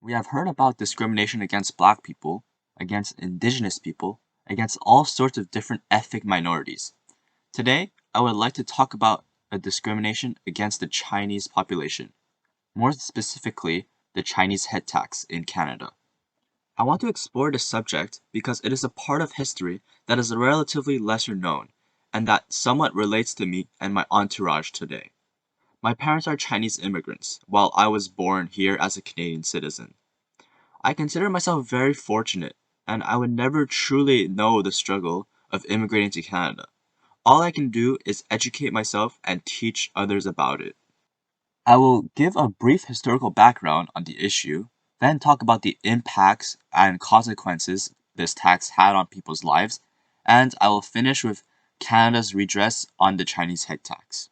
We have heard about discrimination against black people, against indigenous people, against all sorts of different ethnic minorities. Today, I would like to talk about a discrimination against the Chinese population, more specifically, the Chinese head tax in Canada. I want to explore this subject because it is a part of history that is relatively lesser known and that somewhat relates to me and my entourage today. My parents are Chinese immigrants, while I was born here as a Canadian citizen. I consider myself very fortunate, and I would never truly know the struggle of immigrating to Canada. All I can do is educate myself and teach others about it. I will give a brief historical background on the issue, then talk about the impacts and consequences this tax had on people's lives, and I will finish with Canada's redress on the Chinese head tax.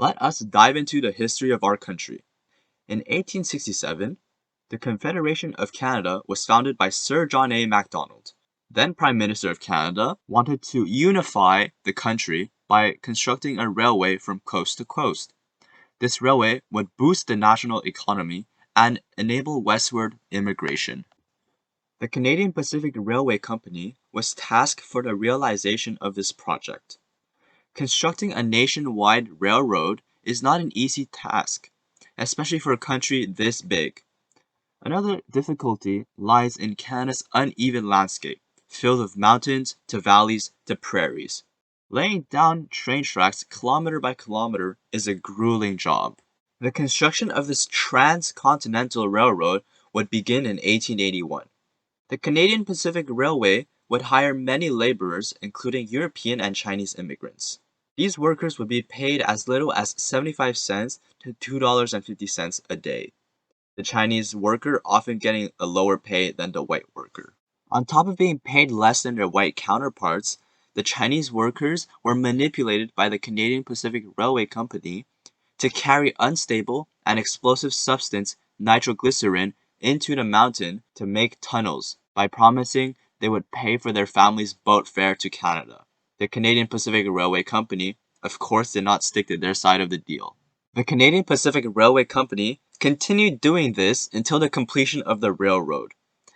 Let us dive into the history of our country. In 1867, the Confederation of Canada was founded by Sir John A. Macdonald. Then Prime Minister of Canada wanted to unify the country by constructing a railway from coast to coast. This railway would boost the national economy and enable westward immigration. The Canadian Pacific Railway Company was tasked for the realization of this project. Constructing a nationwide railroad is not an easy task, especially for a country this big. Another difficulty lies in Canada's uneven landscape, filled with mountains to valleys to prairies. Laying down train tracks kilometer by kilometer is a grueling job. The construction of this transcontinental railroad would begin in 1881. The Canadian Pacific Railway would hire many laborers, including European and Chinese immigrants. These workers would be paid as little as 75 cents to $2.50 a day, the Chinese worker often getting a lower pay than the white worker. On top of being paid less than their white counterparts, the Chinese workers were manipulated by the Canadian Pacific Railway Company to carry unstable and explosive substance nitroglycerin into the mountain to make tunnels by promising they would pay for their family's boat fare to Canada. The Canadian Pacific Railway Company, of course, did not stick to their side of the deal. The Canadian Pacific Railway Company continued doing this until the completion of the railroad.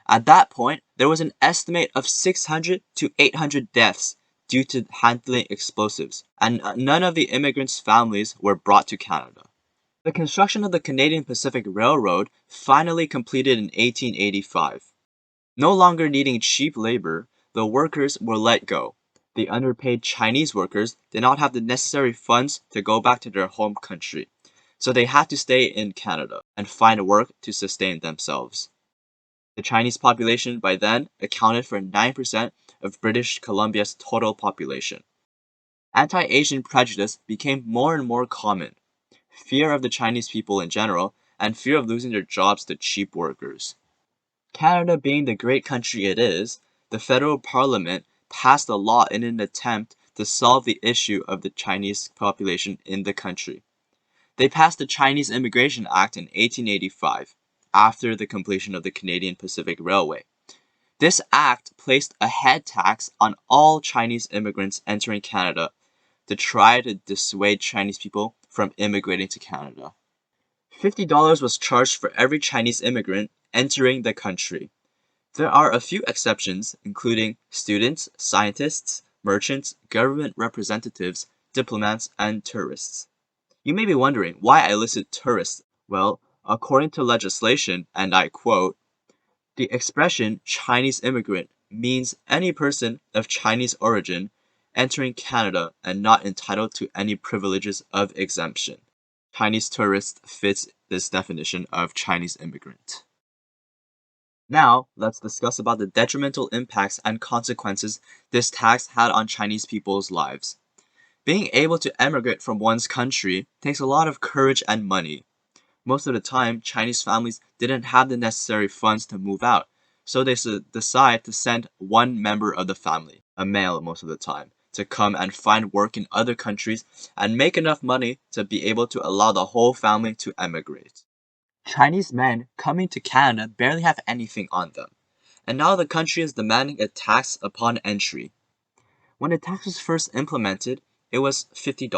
At that point, there was an estimate of 600 to 800 deaths due to handling explosives, and none of the immigrants' families were brought to Canada. The construction of the Canadian Pacific Railroad finally completed in 1885. No longer needing cheap labor, the workers were let go. The underpaid Chinese workers did not have the necessary funds to go back to their home country, so they had to stay in Canada and find work to sustain themselves. The Chinese population by then accounted for 9% of British Columbia's total population. Anti-Asian prejudice became more and more common. Fear of the Chinese people in general, and fear of losing their jobs to cheap workers. Canada being the great country it is, the federal parliament passed a law in an attempt to solve the issue of the Chinese population in the country. They passed the Chinese Immigration Act in 1885, after the completion of the Canadian Pacific Railway. This act placed a head tax on all Chinese immigrants entering Canada to try to dissuade Chinese people from immigrating to Canada. $50 was charged for every Chinese immigrant entering the country. There are a few exceptions, including students, scientists, merchants, government representatives, diplomats, and tourists. You may be wondering why I listed tourists. Well, according to legislation, and I quote, the expression Chinese immigrant means any person of Chinese origin entering Canada and not entitled to any privileges of exemption. Chinese tourist fits this definition of Chinese immigrant. Now, let's discuss about the detrimental impacts and consequences this tax had on Chinese people's lives. Being able to emigrate from one's country takes a lot of courage and money. Most of the time, Chinese families didn't have the necessary funds to move out, so they decide to send one member of the family, a male most of the time, to come and find work in other countries and make enough money to be able to allow the whole family to emigrate. Chinese men coming to Canada barely have anything on them, and now the country is demanding a tax upon entry. When the tax was first implemented, it was $50.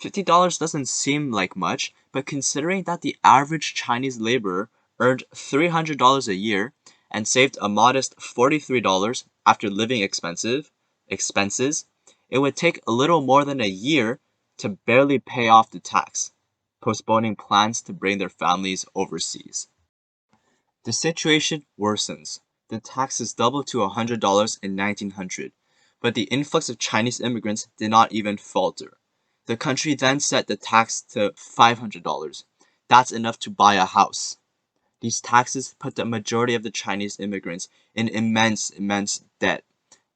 $50 doesn't seem like much, but considering that the average Chinese laborer earned $300 a year and saved a modest $43 after living expenses, it would take a little more than a year to barely pay off the tax, postponing plans to bring their families overseas. The situation worsens. The taxes doubled to $100 in 1900, but the influx of Chinese immigrants did not even falter. The country then set the tax to $500. That's enough to buy a house. These taxes put the majority of the Chinese immigrants in immense debt.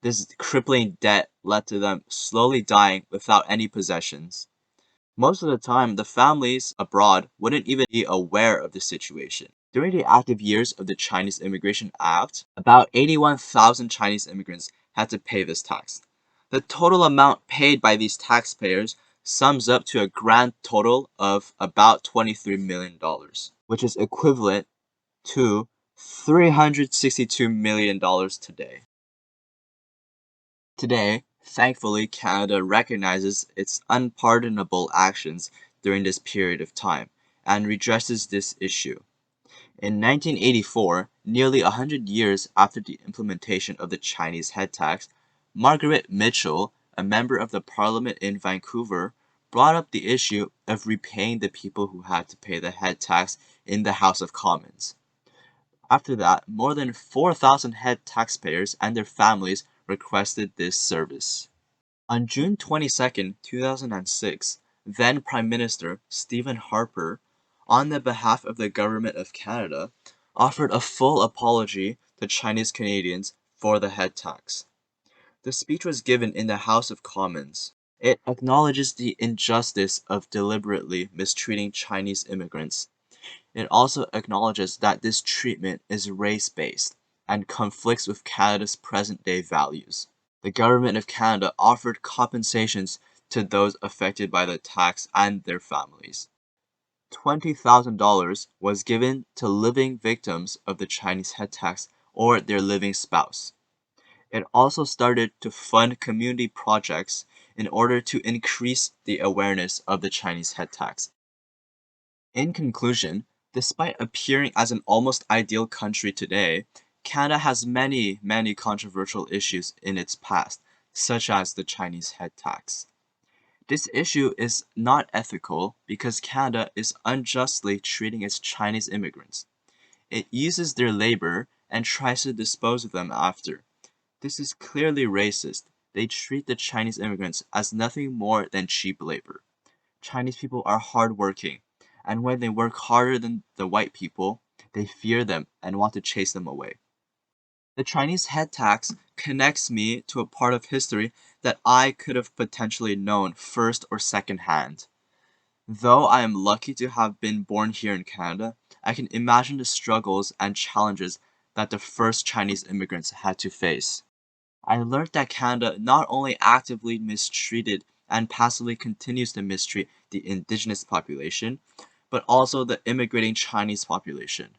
This crippling debt led to them slowly dying without any possessions. Most of the time, the families abroad wouldn't even be aware of the situation. During the active years of the Chinese Immigration Act, about 81,000 Chinese immigrants had to pay this tax. The total amount paid by these taxpayers sums up to a grand total of about $23 million, which is equivalent to $362 million today. Today, thankfully, Canada recognizes its unpardonable actions during this period of time and redresses this issue. In 1984, nearly 100 years after the implementation of the Chinese head tax, Margaret Mitchell, a member of the parliament in Vancouver, brought up the issue of repaying the people who had to pay the head tax in the House of Commons. After that, more than 4,000 head taxpayers and their families requested this service. On June 22, 2006, then Prime Minister Stephen Harper, on the behalf of the Government of Canada, offered a full apology to Chinese Canadians for the head tax. The speech was given in the House of Commons. It acknowledges the injustice of deliberately mistreating Chinese immigrants. It also acknowledges that this treatment is race-based and conflicts with Canada's present-day values. The Government of Canada offered compensations to those affected by the tax and their families. $20,000 was given to living victims of the Chinese head tax or their living spouse. It also started to fund community projects in order to increase the awareness of the Chinese head tax. In conclusion, despite appearing as an almost ideal country today, Canada has many controversial issues in its past, such as the Chinese head tax. This issue is not ethical because Canada is unjustly treating its Chinese immigrants. It uses their labor and tries to dispose of them after. This is clearly racist. They treat the Chinese immigrants as nothing more than cheap labor. Chinese people are hardworking, and when they work harder than the white people, they fear them and want to chase them away. The Chinese head tax connects me to a part of history that I could have potentially known first or second hand. Though I am lucky to have been born here in Canada, I can imagine the struggles and challenges that the first Chinese immigrants had to face. I learned that Canada not only actively mistreated and passively continues to mistreat the indigenous population, but also the immigrating Chinese population.